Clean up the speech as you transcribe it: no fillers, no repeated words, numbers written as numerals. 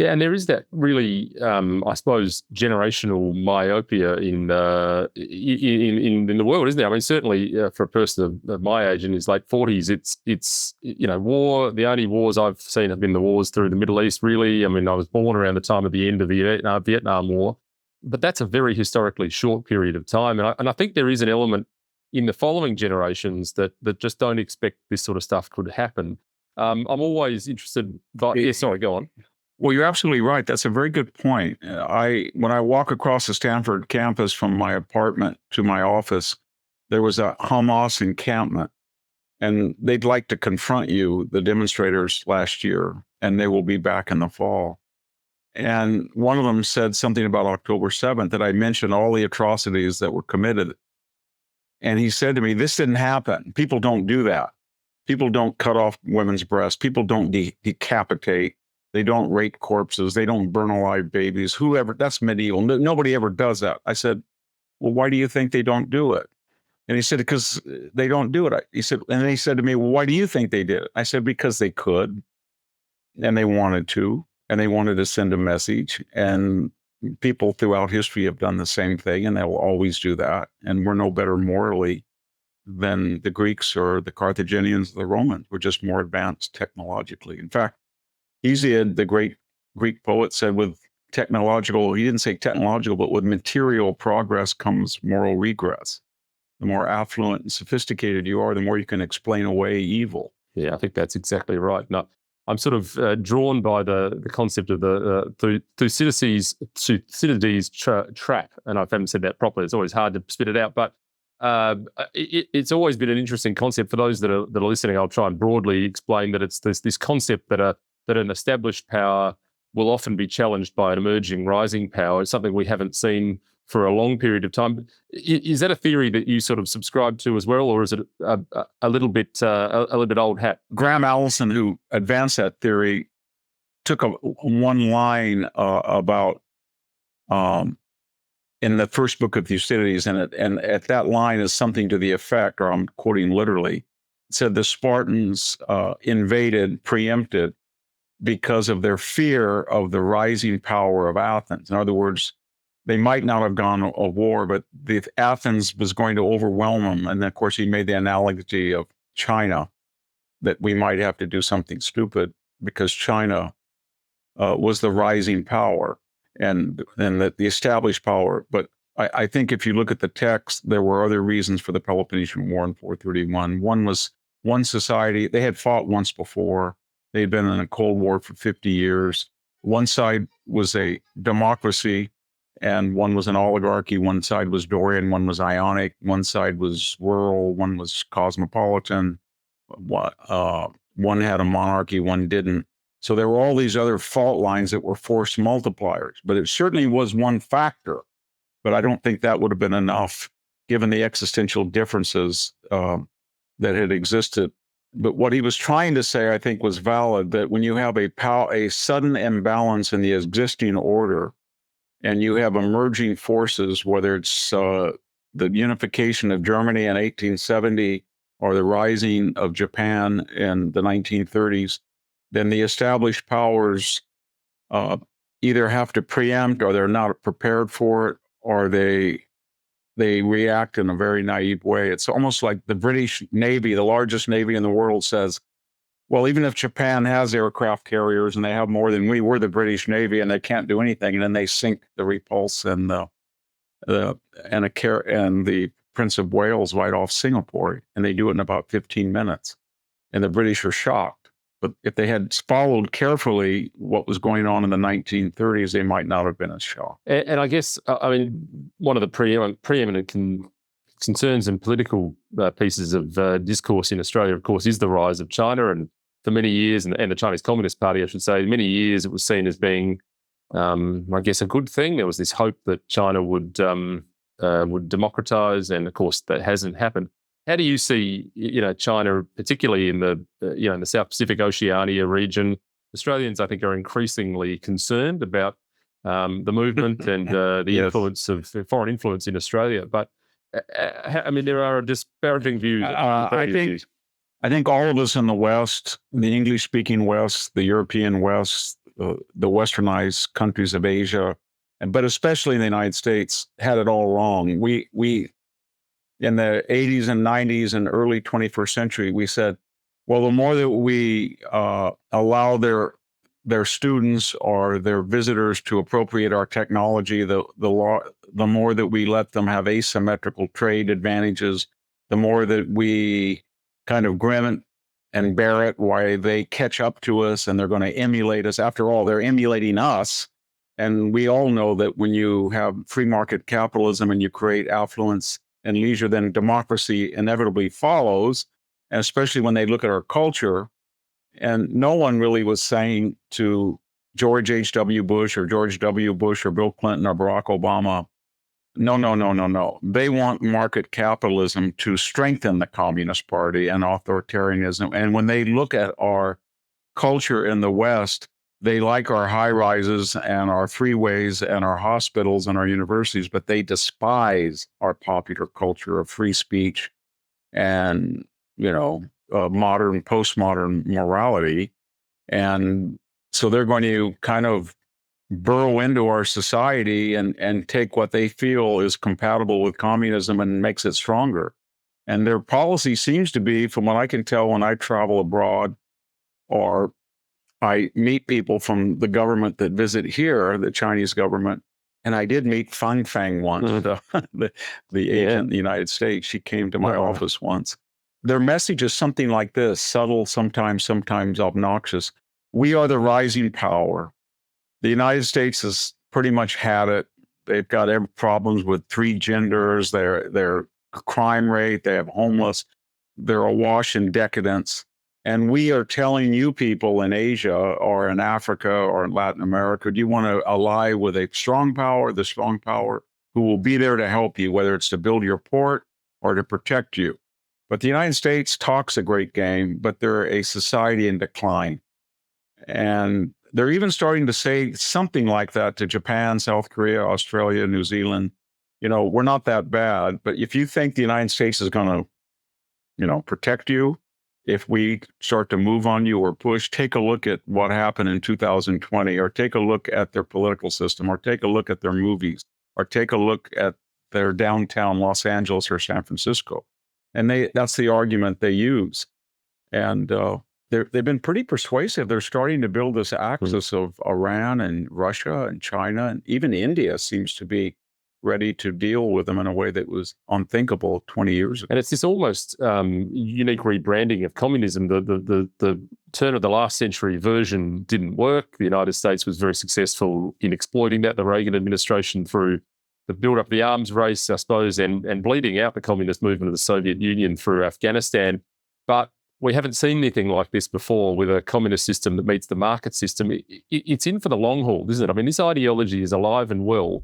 Yeah, and there is that really, I suppose, generational myopia in the world, isn't there? I mean, certainly for a person of my age in his late 40s, it's war. The only wars I've seen have been the wars through the Middle East. Really, I mean, I was born around the time of the end of the Vietnam War, but that's a very historically short period of time, and I think there is an element in the following generations that just don't expect this sort of stuff could happen. I'm always interested. But yeah, sorry, go on. Well, you're absolutely right. That's a very good point. When I walk across the Stanford campus from my apartment to my office, there was a Hamas encampment, and they'd like to confront you, the demonstrators last year, and they will be back in the fall. And one of them said something about October 7th, that I mentioned all the atrocities that were committed. And he said to me, this didn't happen. People don't do that. People don't cut off women's breasts. People don't decapitate. They don't rape corpses. They don't burn alive babies. Whoever, that's medieval. Nobody ever does that. I said, well, why do you think they don't do it? And he said, because they don't do it. He said, and then he said to me, well, why do you think they did it? I said, because they could, and they wanted to, and they wanted to send a message. And people throughout history have done the same thing, and they will always do that. And we're no better morally than the Greeks or the Carthaginians or the Romans. We're just more advanced technologically. In fact, Hesiod, the great Greek poet, said he didn't say technological, but with material progress comes moral regress. The more affluent and sophisticated you are, the more you can explain away evil. Yeah, I think that's exactly right. No, I'm sort of drawn by the concept of the Thucydides trap, and I haven't said that properly. It's always hard to spit it out, but it's always been an interesting concept. For those that are listening, I'll try and broadly explain that it's this concept that an established power will often be challenged by an emerging rising power. It's something we haven't seen for a long period of time. Is that a theory that you sort of subscribe to as well, or is it a little bit old hat? Graham Allison, who advanced that theory, took one line about in the first book of Thucydides, and at that line is something to the effect, or I'm quoting literally, it said the Spartans preempted because of their fear of the rising power of Athens. In other words, they might not have gone to war, but Athens was going to overwhelm them. And then, of course, he made the analogy of China, that we might have to do something stupid because China was the rising power and the established power. But I think if you look at the text, there were other reasons for the Peloponnesian War in 431. One was one society, they had fought once before. They had been in a Cold War for 50 years. One side was a democracy, and one was an oligarchy. One side was Dorian, one was Ionic, one side was rural, one was cosmopolitan. One had a monarchy, one didn't. So there were all these other fault lines that were force multipliers, but it certainly was one factor. But I don't think that would have been enough, given the existential differences that had existed. But what he was trying to say, I think, was valid, that when you have a sudden imbalance in the existing order, and you have emerging forces, whether it's the unification of Germany in 1870 or the rising of Japan in the 1930s, then the established powers either have to preempt, or they're not prepared for it, or they react in a very naive way. It's almost like the British Navy, the largest Navy in the world, says, well, even if Japan has aircraft carriers and they have more than we're the British Navy and they can't do anything. And then they sink the Repulse and the Prince of Wales right off Singapore. And they do it in about 15 minutes. And the British are shocked. But if they had followed carefully what was going on in the 1930s, they might not have been as shocked. And I guess, I mean, one of the preeminent concerns and political pieces of discourse in Australia, of course, is the rise of China. And for many years, and the Chinese Communist Party, I should say, many years it was seen as being, I guess, a good thing. There was this hope that China would democratize, and of course that hasn't happened. How do you see, China, particularly in the, in the South Pacific Oceania region? Australians, I think, are increasingly concerned about the movement and the Yes. influence of foreign influence in Australia. But I mean, there are disparaging views. I think all of us in the West, the English-speaking West, the European West, the westernized countries of Asia, but especially in the United States, had it all wrong. We in the 80s and 90s and early 21st century, we said, well, the more that we allow their students or their visitors to appropriate our technology, the more that we let them have asymmetrical trade advantages, the more that we kind of grin it and bear it while they catch up to us and they're going to emulate us. After all, they're emulating us. And we all know that when you have free market capitalism and you create affluence and leisure, then democracy inevitably follows, and especially when they look at our culture. And no one really was saying to George H.W. Bush or George W. Bush or Bill Clinton or Barack Obama, no, no, no, no, no. They want market capitalism to strengthen the Communist Party and authoritarianism. And when they look at our culture in the West, they like our high rises and our freeways and our hospitals and our universities, but they despise our popular culture of free speech and, modern, postmodern morality. And so they're going to kind of burrow into our society and take what they feel is compatible with communism and makes it stronger. And their policy seems to be, from what I can tell when I travel abroad or I meet people from the government that visit here, the Chinese government, and I did meet Fang Fang once, the agent in the United States. She came to my office once. Their message is something like this, subtle, sometimes obnoxious. We are the rising power. The United States has pretty much had it. They've got problems with 3 genders, their crime rate, they have homeless, they're awash in decadence. And we are telling you people in Asia or in Africa or in Latin America, do you want to ally with a strong power, the strong power who will be there to help you, whether it's to build your port or to protect you? But the United States talks a great game, but they're a society in decline. And they're even starting to say something like that to Japan, South Korea, Australia, New Zealand. We're not that bad, but if you think the United States is going to, protect you, if we start to move on you or push, take a look at what happened in 2020, or take a look at their political system, or take a look at their movies, or take a look at their downtown Los Angeles or San Francisco. And that's the argument they use. And they've been pretty persuasive. They're starting to build this axis of Iran and Russia and China, and even India seems to be ready to deal with them in a way that was unthinkable 20 years ago. And it's this almost unique rebranding of communism. The turn of the last century version didn't work. The United States was very successful in exploiting that, the Reagan administration, through the build-up of the arms race, I suppose, and bleeding out the communist movement of the Soviet Union through Afghanistan. But we haven't seen anything like this before with a communist system that meets the market system. It's in for the long haul, isn't it? I mean, this ideology is alive and well.